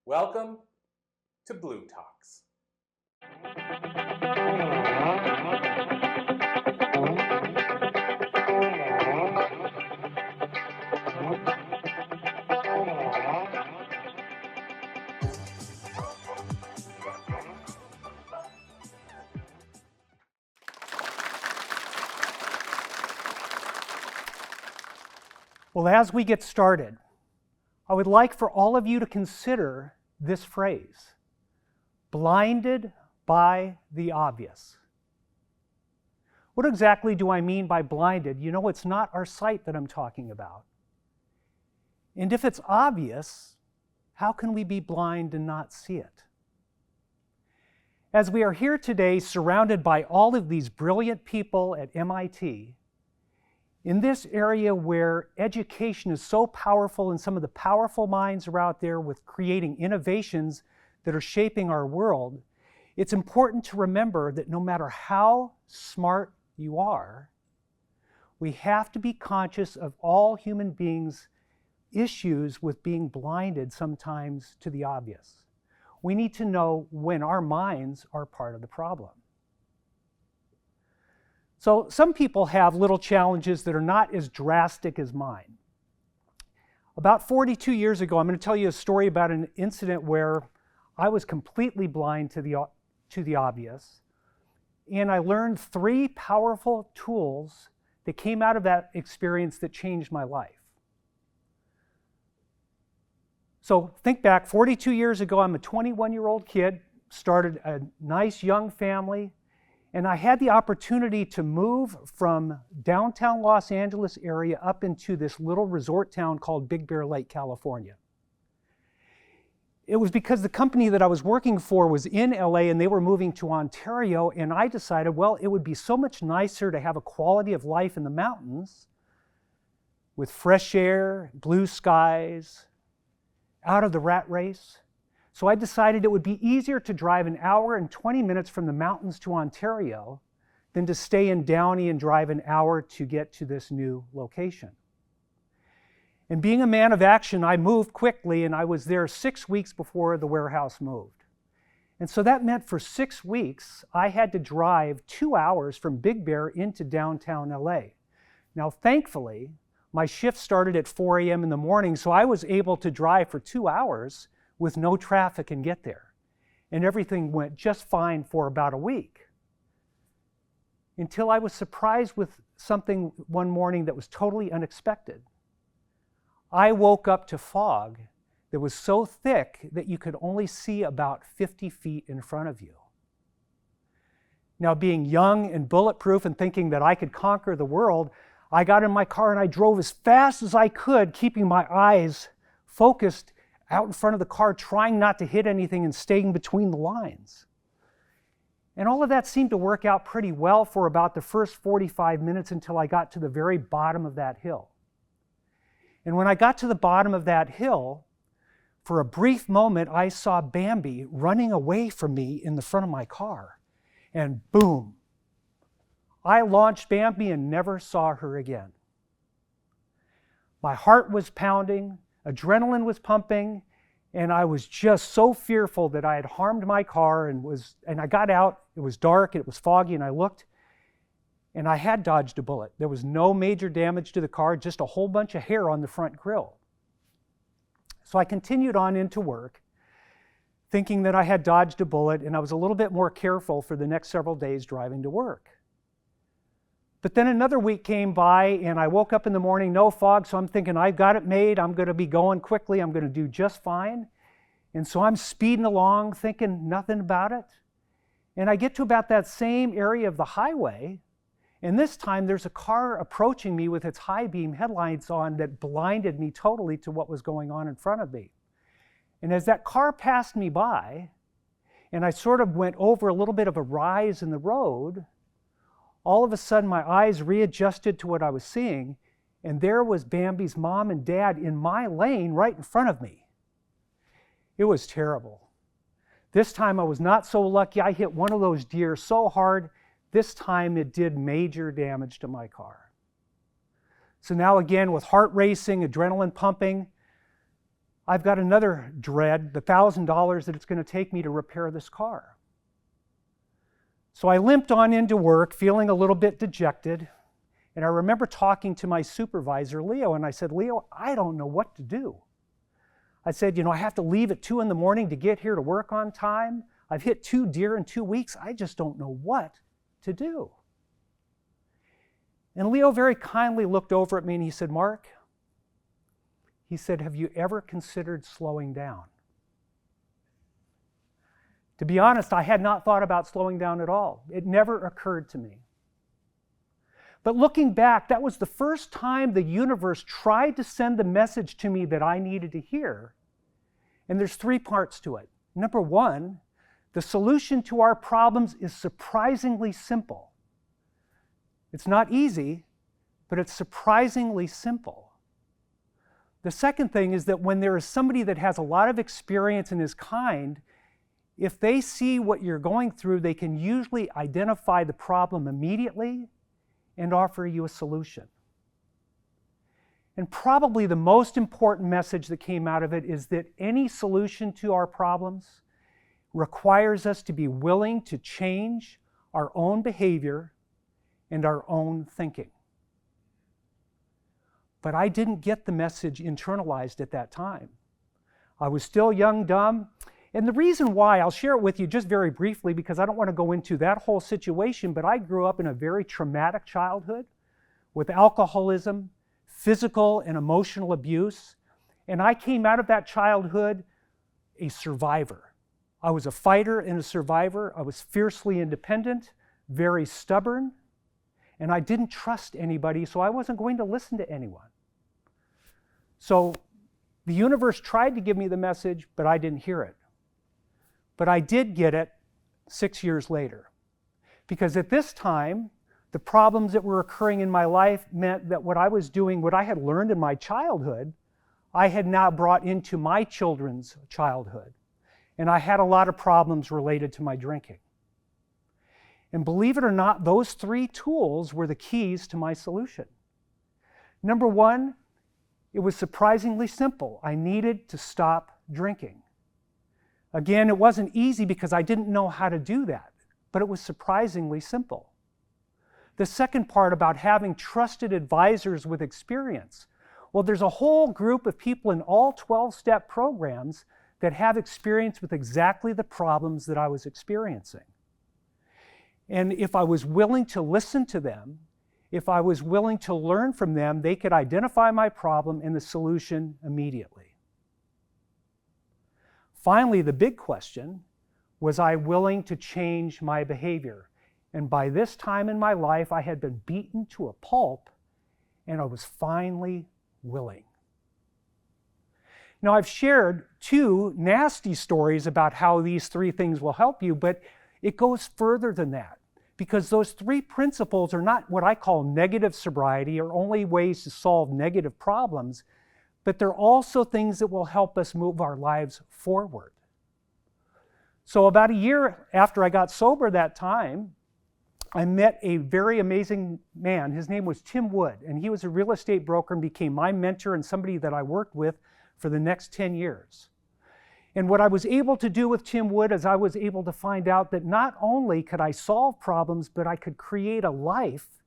Welcome to Blue Talks. Well, as we get started, I would like for all of you to consider this phrase, blinded by the obvious. What exactly do I mean by blinded? You know, it's not our sight that I'm talking about. And if it's obvious, how can we be blind and not see it? As we are here today surrounded by all of these brilliant people at MIT, in this area where education is so powerful and some of the powerful minds are out there with creating innovations that are shaping our world, it's important to remember that no matter how smart you are, we have to be conscious of all human beings' issues with being blinded sometimes to the obvious. We need to know when our minds are part of the problem. So some people have little challenges that are not as drastic as mine. About 42 years ago, I'm going to tell you a story about an incident where I was completely blind to the obvious, and I learned 3 powerful tools that came out of that experience that changed my life. So think back, 42 years ago, I'm a 21-year-old kid, started a nice young family, and I had the opportunity to move from downtown Los Angeles area up into this little resort town called Big Bear Lake, California. It was because the company that I was working for was in LA and they were moving to Ontario, and I decided, well, it would be so much nicer to have a quality of life in the mountains with fresh air, blue skies, out of the rat race. So I decided it would be easier to drive an hour and 20 minutes from the mountains to Ontario than to stay in Downey and drive an hour to get to this new location. And being a man of action, I moved quickly, and I was there 6 weeks before the warehouse moved. And so that meant for 6 weeks, I had to drive 2 hours from Big Bear into downtown LA. Now, thankfully, my shift started at 4 a.m. in the morning, so I was able to drive for 2 hours with no traffic and get there. And everything went just fine for about a week. Until I was surprised with something one morning that was totally unexpected. I woke up to fog that was so thick that you could only see about 50 feet in front of you. Now, being young and bulletproof and thinking that I could conquer the world, I got in my car and I drove as fast as I could, keeping my eyes focused out in front of the car, trying not to hit anything and staying between the lines. And all of that seemed to work out pretty well for about the first 45 minutes until I got to the very bottom of that hill. And when I got to the bottom of that hill, for a brief moment, I saw Bambi running away from me in the front of my car. And boom, I launched Bambi and never saw her again. My heart was pounding, adrenaline was pumping, and I was just so fearful that I had harmed my car and I got out, it was dark, it was foggy, and I looked, and I had dodged a bullet. There was no major damage to the car, just a whole bunch of hair on the front grille. So I continued on into work, thinking that I had dodged a bullet, and I was a little bit more careful for the next several days driving to work. But then another week came by, and I woke up in the morning, no fog, so I'm thinking, I've got it made, I'm going to be going quickly, I'm going to do just fine. And so I'm speeding along, thinking nothing about it. And I get to about that same area of the highway, and this time there's a car approaching me with its high beam headlights on that blinded me totally to what was going on in front of me. And as that car passed me by, and I sort of went over a little bit of a rise in the road, all of a sudden my eyes readjusted to what I was seeing, and there was Bambi's mom and dad in my lane right in front of me. It was terrible. This time I was not so lucky. I hit one of those deer so hard, this time it did major damage to my car. So now again, with heart racing, adrenaline pumping, I've got another dread, the $1,000 that it's going to take me to repair this car. So I limped on into work, feeling a little bit dejected. And I remember talking to my supervisor, Leo, and I said, Leo, I don't know what to do. I said, I have to leave at 2 a.m. to get here to work on time. I've hit 2 deer in 2 weeks. I just don't know what to do. And Leo very kindly looked over at me and he said, Mark, he said, have you ever considered slowing down? To be honest, I had not thought about slowing down at all. It never occurred to me. But looking back, that was the first time the universe tried to send the message to me that I needed to hear. And there's 3 parts to it. Number 1, the solution to our problems is surprisingly simple. It's not easy, but it's surprisingly simple. The second thing is that when there is somebody that has a lot of experience and is kind, if they see what you're going through, they can usually identify the problem immediately and offer you a solution. And probably the most important message that came out of it is that any solution to our problems requires us to be willing to change our own behavior and our own thinking. But I didn't get the message internalized at that time. I was still young, dumb. And the reason why, I'll share it with you just very briefly because I don't want to go into that whole situation, but I grew up in a very traumatic childhood with alcoholism, physical and emotional abuse, and I came out of that childhood a survivor. I was a fighter and a survivor. I was fiercely independent, very stubborn, and I didn't trust anybody, so I wasn't going to listen to anyone. So the universe tried to give me the message, but I didn't hear it. But I did get it 6 years later. Because at this time, the problems that were occurring in my life meant that what I was doing, what I had learned in my childhood, I had now brought into my children's childhood. And I had a lot of problems related to my drinking. And believe it or not, those 3 tools were the keys to my solution. Number 1, it was surprisingly simple. I needed to stop drinking. Again, it wasn't easy because I didn't know how to do that, but it was surprisingly simple. The second part about having trusted advisors with experience. Well, there's a whole group of people in all 12-step programs that have experience with exactly the problems that I was experiencing. And if I was willing to listen to them, if I was willing to learn from them, they could identify my problem and the solution immediately. Finally, the big question, was I willing to change my behavior? And by this time in my life, I had been beaten to a pulp, and I was finally willing. Now, I've shared 2 nasty stories about how these 3 things will help you, but it goes further than that. Because those 3 principles are not what I call negative sobriety or only ways to solve negative problems, but they're also things that will help us move our lives forward. So about a year after I got sober that time, I met a very amazing man. His name was Tim Wood, and he was a real estate broker and became my mentor and somebody that I worked with for the next 10 years. And what I was able to do with Tim Wood is I was able to find out that not only could I solve problems, but I could create a life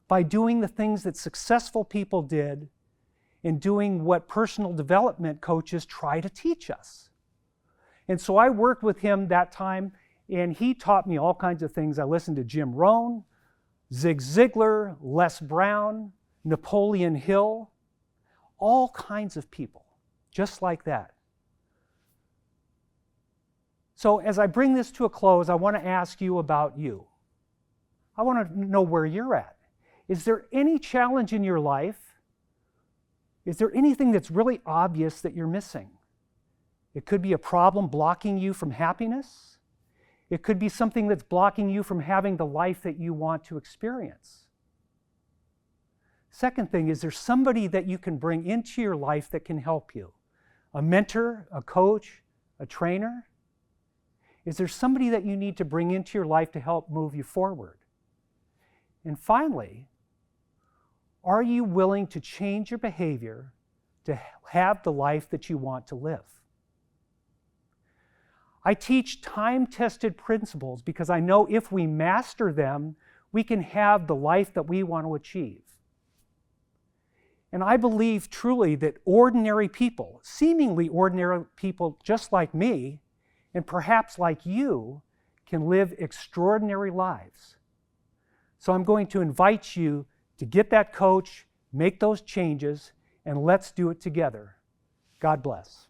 by doing the things that successful people did and doing what personal development coaches try to teach us. And so I worked with him that time, and he taught me all kinds of things. I listened to Jim Rohn, Zig Ziglar, Les Brown, Napoleon Hill, all kinds of people, just like that. So as I bring this to a close, I want to ask you about you. I want to know where you're at. Is there any challenge in your life? Is there anything that's really obvious that you're missing? It could be a problem blocking you from happiness. It could be something that's blocking you from having the life that you want to experience. Second thing, is there somebody that you can bring into your life that can help you? A mentor, a coach, a trainer? Is there somebody that you need to bring into your life to help move you forward? And finally, are you willing to change your behavior to have the life that you want to live. I teach time-tested principles because I know if we master them, we can have the life that we want to achieve. And I believe truly that ordinary people, seemingly ordinary people just like me, and perhaps like you, can live extraordinary lives. So I'm going to invite you to get that coach, make those changes, and let's do it together. God bless.